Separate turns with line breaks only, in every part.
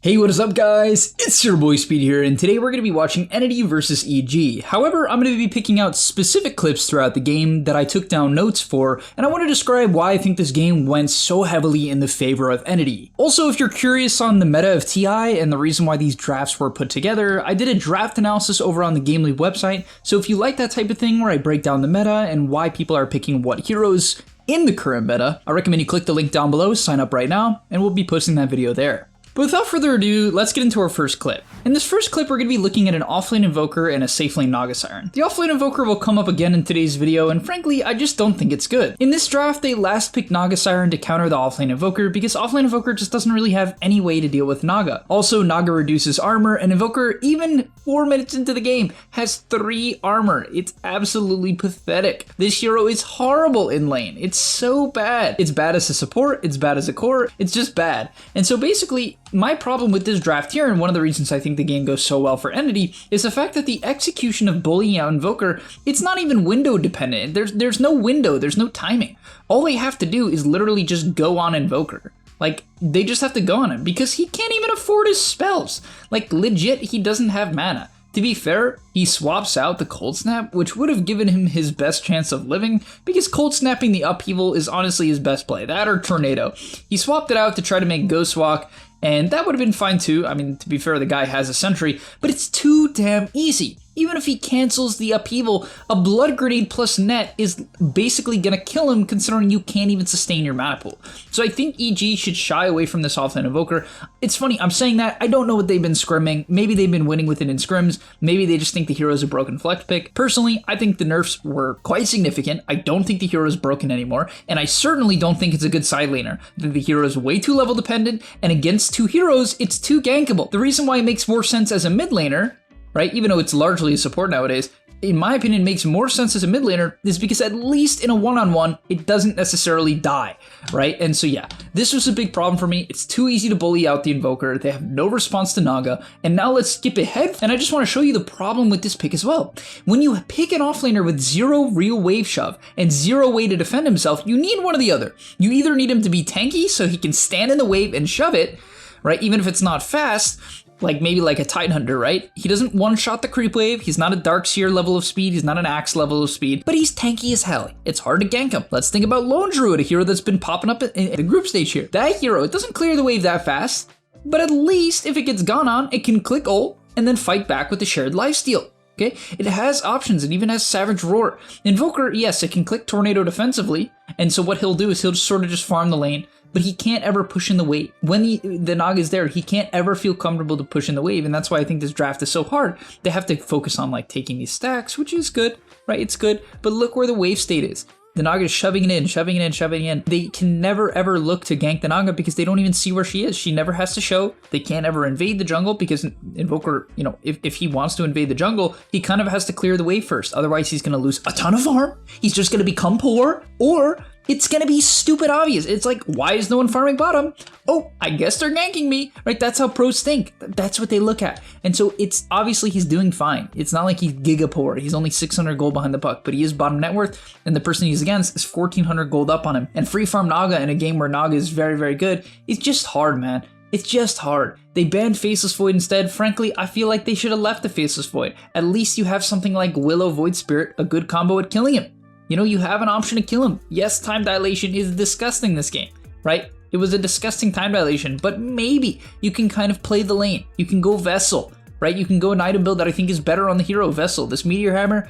Hey, what is up guys? It's your boy Speed here, and today we're going to be watching Entity vs EG. However, I'm going to be picking out specific clips throughout the game that I took down notes for, and I want to describe why I think this game went so heavily in the favor of Entity. Also, if you're curious on the meta of TI and the reason why these drafts were put together, I did a draft analysis over on the GameLeap website, so if you like that type of thing where I break down the meta and why people are picking what heroes in the current meta, I recommend you click the link down below, sign up right now, and we'll be posting that video there. But without further ado, let's get into our first clip. In this first clip, we're going to be looking at an offlane Invoker and a safe lane Naga Siren. The offlane Invoker will come up again in today's video, and frankly, I just don't think it's good. In this draft, they last picked Naga Siren to counter the offlane Invoker because offlane Invoker just doesn't really have any way to deal with Naga. Also, Naga reduces armor, and Invoker, even 4 minutes into the game, has 3 armor. It's absolutely pathetic. This hero is horrible in lane. It's so bad. It's bad as a support, it's bad as a core, it's just bad. And so basically, my problem with this draft here, and one of the reasons I think the game goes so well for Entity, is the fact that the execution of bullying out Invoker, it's not even window dependent. There's no window, there's no timing. All they have to do is literally just go on Invoker. Like, they just have to go on him, because he can't even afford his spells. Like, legit, he doesn't have mana. To be fair, he swaps out the Cold Snap, which would have given him his best chance of living, because Cold Snapping the Upheaval is honestly his best play, that or Tornado. He swapped it out to try to make Ghost Walk, and that would have been fine too. I mean, to be fair, the guy has a Sentry, but it's too damn easy. Even if he cancels the Upheaval, a Blood Grenade plus Net is basically gonna kill him, considering you can't even sustain your mana pool. So I think EG should shy away from this offlane Invoker. It's funny, I'm saying that, I don't know what they've been scrimming. Maybe they've been winning with it in scrims. Maybe they just think the hero is a broken flex pick. Personally, I think the nerfs were quite significant. I don't think the hero is broken anymore, and I certainly don't think it's a good side laner. I think the hero is way too level dependent, and against 2 heroes, it's too gankable. The reason why it makes more sense as a mid laner, right, even though it's largely a support nowadays, in my opinion, makes more sense as a mid laner is because at least in a one-on-one, it doesn't necessarily die, right? And so yeah, this was a big problem for me. It's too easy to bully out the Invoker. They have no response to Naga. And now let's skip ahead, and I just want to show you the problem with this pick as well. When you pick an offlaner with 0 real wave shove and 0 way to defend himself, you need one or the other. You either need him to be tanky so he can stand in the wave and shove it, right, even if it's not fast, like maybe like a Tidehunter, right? He doesn't one-shot the creep wave, he's not a Darkseer level of speed, he's not an Axe level of speed, but he's tanky as hell. It's hard to gank him. Let's think about Lone Druid, a hero that's been popping up in the group stage here. That hero, it doesn't clear the wave that fast, but at least if it gets gone on, it can click ult and then fight back with the shared lifesteal. Okay, it has options, it even has Savage Roar. Invoker, yes, it can click Tornado defensively, and so what he'll do is he'll just sort of just farm the lane, but he can't ever push in the wave. When the Naga is there, he can't ever feel comfortable to push in the wave, and that's why I think this draft is so hard. They have to focus on like taking these stacks, which is good, right? It's good, but look where the wave state is. The Naga is shoving it in, shoving it in, shoving it in. They can never ever look to gank the Naga because they don't even see where she is. She never has to show. They can't ever invade the jungle because Invoker, you know, if he wants to invade the jungle, he kind of has to clear the wave first. Otherwise, he's going to lose a ton of farm. He's just going to become poor, or it's going to be stupid obvious. It's like, why is no one farming bottom? Oh, I guess they're ganking me, right? That's how pros think. That's what they look at. And so it's obviously he's doing fine. It's not like he's giga poor. He's only 600 gold behind the puck, but he is bottom net worth, and the person he's against is 1400 gold up on him. And free farm Naga in a game where Naga is very, very good, it's just hard, man. It's just hard. They banned Faceless Void instead. Frankly, I feel like they should have left the Faceless Void. At least you have something like Willow Void Spirit, a good combo at killing him. You know, you have an option to kill him. Yes, time dilation is disgusting this game, right? It was a disgusting time dilation, but maybe you can kind of play the lane. You can go Vessel, right? You can go an item build that I think is better on the hero, Vessel. This Meteor Hammer,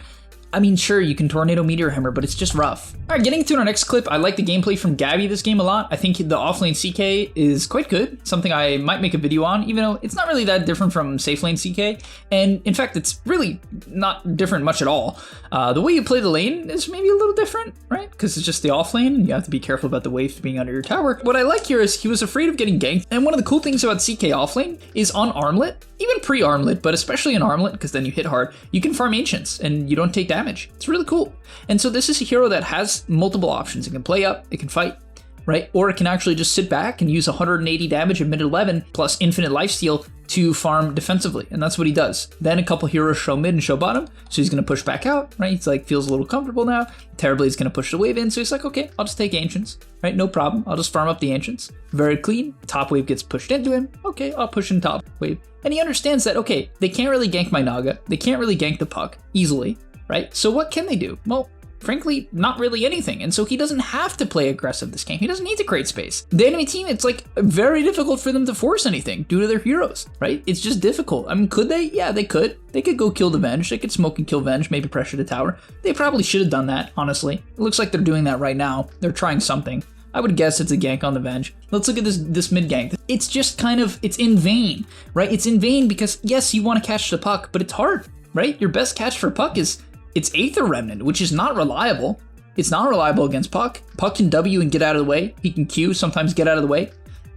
I mean, sure, you can Tornado Meteor Hammer, but it's just rough. All right, getting to our next clip, I like the gameplay from Gabby this game a lot. I think the offlane CK is quite good, something I might make a video on, even though it's not really that different from safe lane CK. And in fact, it's really not different much at all. The way you play the lane is maybe a little different, right? Because it's just the offlane, and you have to be careful about the waves being under your tower. What I like here is he was afraid of getting ganked, and one of the cool things about CK offlane is on Armlet, even pre-Armlet, but especially in Armlet, because then you hit hard, you can farm Ancients, and you don't take damage. It's really cool. And so this is a hero that has multiple options. It can play up, it can fight, right? Or it can actually just sit back and use 180 damage at mid 11 plus infinite lifesteal to farm defensively, and that's what he does. Then a couple heroes show mid and show bottom, so he's going to push back out, right? He's like, feels a little comfortable now. Terrorblade's going to push the wave in, so he's like, okay, I'll just take Ancients, right? No problem. I'll just farm up the Ancients. Very clean. Top wave gets pushed into him. Okay, I'll push in top wave. And he understands that, okay, they can't really gank my Naga. They can't really gank the puck easily, right? So what can they do? Well, frankly, not really anything. And so he doesn't have to play aggressive this game. He doesn't need to create space. The enemy team, it's like very difficult for them to force anything due to their heroes, right? It's just difficult. I mean, could they? Yeah, they could. They could go kill the Venge. They could smoke and kill Venge, maybe pressure the tower. They probably should have done that, honestly. It looks like they're doing that right now. They're trying something. I would guess it's a gank on the Venge. Let's look at this mid gank. It's just kind of, it's in vain, right? It's in vain because, yes, you want to catch the puck, but it's hard, right? Your best catch for puck is it's Aether Remnant, which is not reliable. It's not reliable against Puck. Puck can W and get out of the way. He can Q, sometimes get out of the way.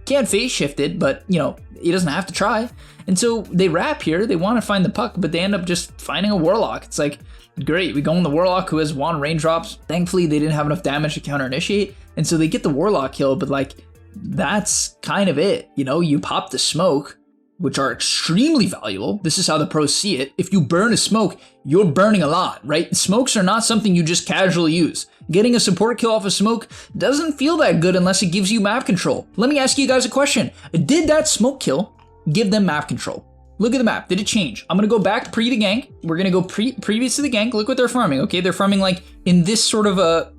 Can't phase shift it, but, you know, he doesn't have to try. And so they wrap here. They want to find the Puck, but they end up just finding a Warlock. It's like, great, we go on the Warlock who has wand raindrops. Thankfully, they didn't have enough damage to counter initiate. And so they get the Warlock kill, but like, that's kind of it. You know, you pop the smoke, which are extremely valuable. This is how the pros see it. If you burn a smoke, you're burning a lot, right? Smokes are not something you just casually use. Getting a support kill off a smoke doesn't feel that good unless it gives you map control. Let me ask you guys a question. Did that smoke kill give them map control? Look at the map. Did it change? I'm going to go back pre the gank. We're going to go previous to the gank. Look what they're farming. Okay, they're farming like in this sort of a,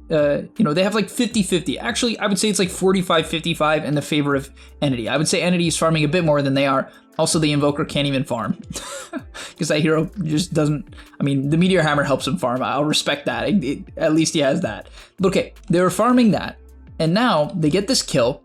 you know, they have like 50-50. Actually, I would say it's like 45-55 in the favor of Entity. I would say Entity is farming a bit more than they are. Also, the Invoker can't even farm because that hero just doesn't, I mean, the Meteor Hammer helps him farm. I'll respect that. At least he has that. But okay, they were farming that. And now they get this kill.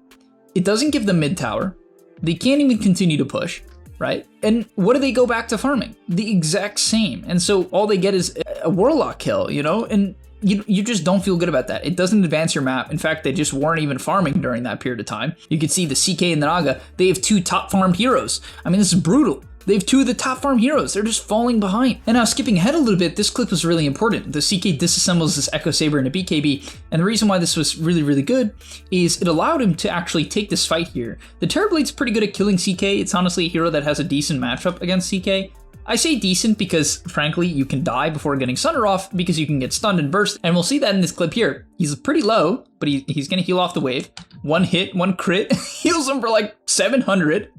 It doesn't give them mid tower. They can't even continue to push, right? And what do they go back to farming? The exact same. And so all they get is a Warlock kill, you know? And you just don't feel good about that. It doesn't advance your map. In fact, they just weren't even farming during that period of time. You can see the CK and the Naga, they have two top farmed heroes. I mean, this is brutal. They have two of the top farm heroes. They're just falling behind. And now skipping ahead a little bit, this clip was really important. The CK disassembles this Echo Saber into BKB. And the reason why this was really, really good is it allowed him to actually take this fight here. The Terrorblade's pretty good at killing CK. It's honestly a hero that has a decent matchup against CK. I say decent because, frankly, you can die before getting Sunder off because you can get stunned and burst, and we'll see that in this clip here. He's pretty low, but he's going to heal off the wave. One hit, one crit, heals him for like 700.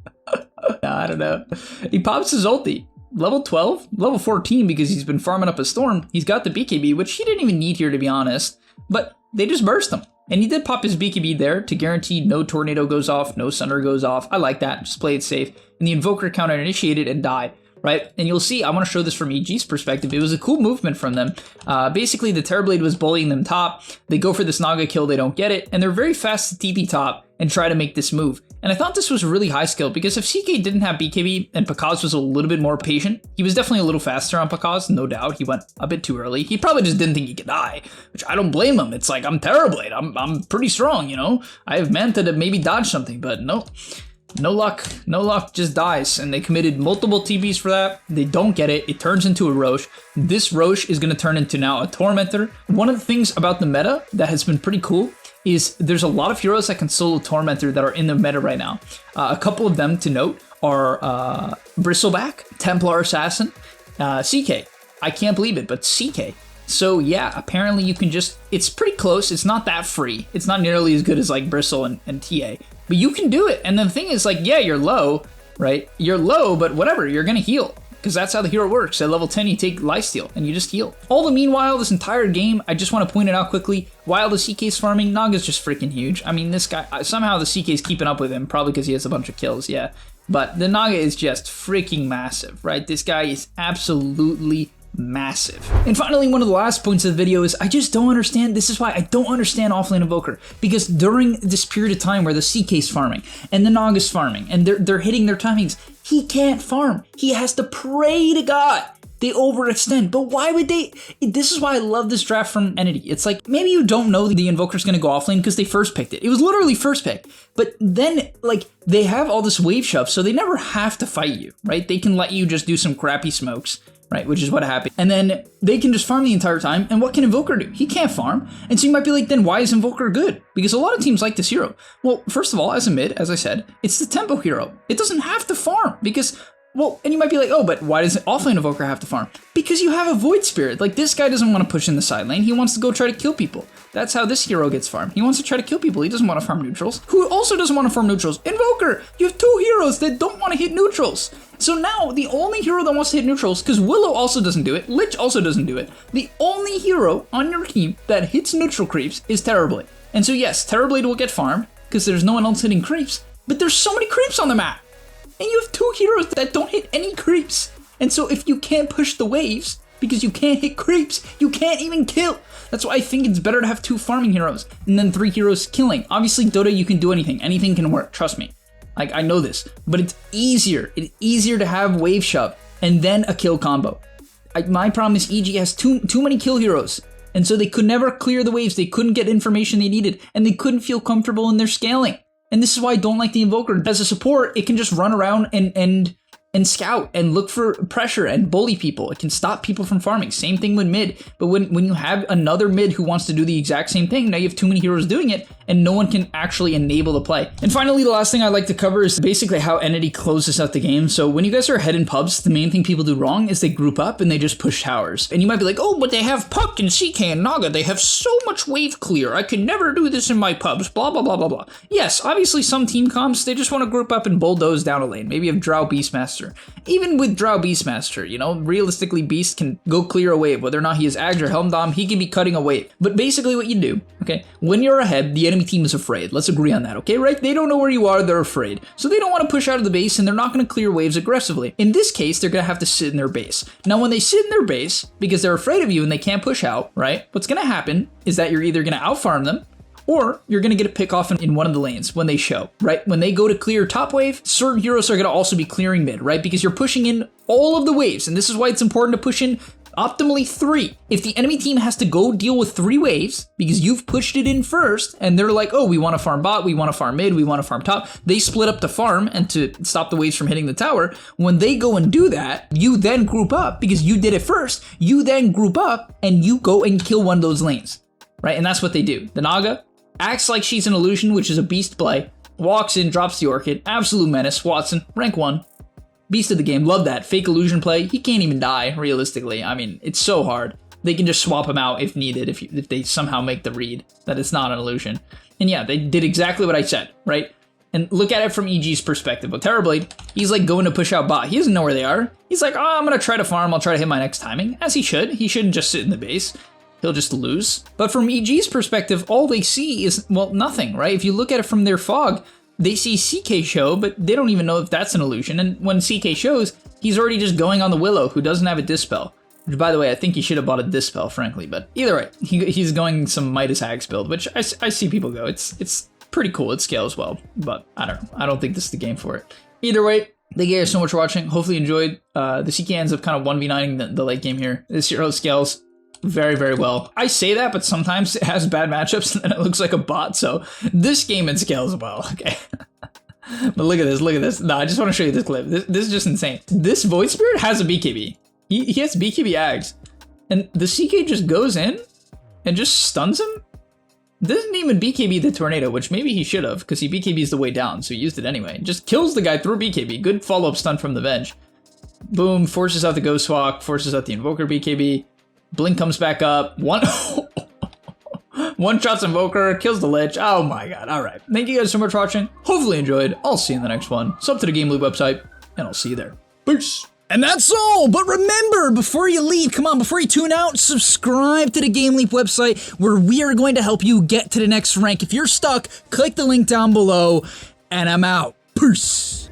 I don't know. He pops his ulti. Level 12, level 14 because he's been farming up a storm. He's got the BKB, which he didn't even need here to be honest, but they just burst him. And he did pop his BKB there to guarantee no tornado goes off, no Sunder goes off. I like that, just play it safe. And the Invoker counter initiated and died. Right, and you'll see, I want to show this from EG's perspective. It was a cool movement from them. Basically, the Terrorblade was bullying them top. They go for this Naga kill, they don't get it, and they're very fast to TP top and try to make this move. And I thought this was really high skill because if CK didn't have BKB and Pakaz was a little bit more patient, he was definitely a little faster on Pakaz, no doubt. He went a bit too early. He probably just didn't think he could die, which I don't blame him. It's like, I'm Terrorblade. I'm pretty strong, you know? I have Manta to maybe dodge something, but no. No luck, just dies, and they committed multiple TBs for that. They don't get it, it turns into a Roche. This Roche is going to turn into now a Tormentor. One of the things about the meta that has been pretty cool is there's a lot of heroes that can solo Tormentor that are in the meta right now. A couple of them to note are Bristleback, Templar Assassin, CK. I can't believe it, but CK. So yeah, apparently you can just, it's pretty close, it's not that free. It's not nearly as good as like Bristle and TA. But you can do it, and the thing is like, yeah, you're low, right? You're low, but whatever, you're gonna heal. Because that's how the hero works. At level 10, you take lifesteal, and you just heal. All the meanwhile, this entire game, I just want to point it out quickly, while the CK's farming, Naga's just freaking huge. I mean, this guy, somehow the CK's keeping up with him, probably because he has a bunch of kills, yeah. But the Naga is just freaking massive, right? This guy is absolutely massive. And finally, one of the last points of the video is I just don't understand. This is why I don't understand offlane Invoker, because during this period of time where the CK's farming and the Naga's farming and they're hitting their timings, he can't farm. He has to pray to God. They overextend, but why would they? This is why I love this draft from Entity. It's like, maybe you don't know the Invoker's gonna go offlane because they first picked it. It was literally first pick, but then like they have all this wave shove, so they never have to fight you, right? They can let you just do some crappy smokes, right? Which is what happened. And then they can just farm the entire time. And what can Invoker do? He can't farm. And so you might be like, then why is Invoker good? Because a lot of teams like this hero. Well, first of all, as a mid, as I said, it's the tempo hero. It doesn't have to farm because, well, and you might be like, oh, but why does offlane Invoker have to farm? Because you have a Void Spirit. Like, this guy doesn't want to push in the side lane. He wants to go try to kill people. That's how this hero gets farmed. He wants to try to kill people. He doesn't want to farm neutrals. Who also doesn't want to farm neutrals? Invoker! You have 2 heroes that don't want to hit neutrals. So now, the only hero that wants to hit neutrals, because Willow also doesn't do it, Lich also doesn't do it, the only hero on your team that hits neutral creeps is Terrorblade. And so yes, Terrorblade will get farmed, because there's no one else hitting creeps, but there's so many creeps on the map. And you have 2 heroes that don't hit any creeps. And so if you can't push the waves, because you can't hit creeps, you can't even kill. That's why I think it's better to have 2 farming heroes, and then 3 heroes killing. Obviously, Dota, you can do anything. Anything can work, trust me. Like, I know this, but it's easier. It's easier to have wave shove and then a kill combo. My problem is EG has too many kill heroes, and so they could never clear the waves. They couldn't get information they needed, and they couldn't feel comfortable in their scaling. And this is why I don't like the Invoker. As a support, it can just run around and scout and look for pressure and bully people. It can stop people from farming. Same thing with mid. But when you have another mid who wants to do the exact same thing, now you have too many heroes doing it and no one can actually enable the play. And finally, the last thing I'd like to cover is basically how Entity closes out the game. So when you guys are ahead in pubs, the main thing people do wrong is they group up and they just push towers. And you might be like, oh, but they have Puck and CK and Naga. They have so much wave clear. I could never do this in my pubs, blah, blah, blah, blah, blah. Yes, obviously some team comps, they just want to group up and bulldoze down a lane. Maybe you have Drow Beastmaster. Even with Drow Beastmaster, you know, realistically Beast can go clear a wave. Whether or not he is Agged or Helmdom, he can be cutting a wave. But basically what you do, okay, when you're ahead, the enemy team is afraid. Let's agree on that, okay, right? They don't know where you are, they're afraid. So they don't want to push out of the base and they're not going to clear waves aggressively. In this case, they're going to have to sit in their base. Now, when they sit in their base, because they're afraid of you and they can't push out, right? What's going to happen is that you're either going to outfarm them, or you're going to get a pick off in one of the lanes when they show, right? When they go to clear top wave, certain heroes are going to also be clearing mid, right? Because you're pushing in all of the waves, and this is why it's important to push in optimally 3. If the enemy team has to go deal with 3 waves, because you've pushed it in first, and they're like, oh, we want to farm bot, we want to farm mid, we want to farm top, they split up the farm and to stop the waves from hitting the tower. When they go and do that, you then group up, because you did it first, you then group up, and you go and kill one of those lanes, right? And that's what they do. The Naga acts like she's an illusion, which is a beast play, walks in, drops the Orchid, absolute menace, Watson, rank 1. Beast of the game, love that. Fake illusion play, he can't even die, realistically. I mean, it's so hard. They can just swap him out if needed, if they somehow make the read that it's not an illusion. And yeah, they did exactly what I said, right? And look at it from EG's perspective. But Terrorblade, he's like going to push out bot. He doesn't know where they are. He's like, oh, I'm going to try to farm, I'll try to hit my next timing, as he should. He shouldn't just sit in the base. He'll just lose. But from EG's perspective, all they see is, well, nothing, right? If you look at it from their fog, they see CK show, but they don't even know if that's an illusion. And when CK shows, he's already just going on the Willow, who doesn't have a Dispel. Which, by the way, I think he should have bought a Dispel, frankly. But either way, he's going some Midas Axe build, which I see people go. It's pretty cool. It scales well, but I don't know. I don't think this is the game for it. Either way, thank you guys so much for watching. Hopefully you enjoyed. The CK ends up kind of 1v9ing the late game here. This hero scales very, very well. I say that, but sometimes it has bad matchups and it looks like a bot, so this game it scales well, okay? But look at this, look at this. No, I just want to show you this clip. This is just insane. This Void Spirit has a BKB. He has BKB Ags. And the CK just goes in and just stuns him? Doesn't even BKB the Tornado, which maybe he should have, because he BKBs the way down, so he used it anyway. Just kills the guy through BKB. Good follow-up stun from the Venge. Boom, forces out the Ghost Walk, forces out the Invoker BKB. Blink comes back up. One shots Invoker, kills the Lich. Oh my god. Alright. Thank you guys so much for watching. Hopefully you enjoyed. I'll see you in the next one. Sub to the Game Loop website, and I'll see you there. Peace. And that's all, but remember, before you leave, come on, before you tune out, subscribe to the Game Leap website, where we are going to help you get to the next rank. If you're stuck, click the link down below, and I'm out. Peace.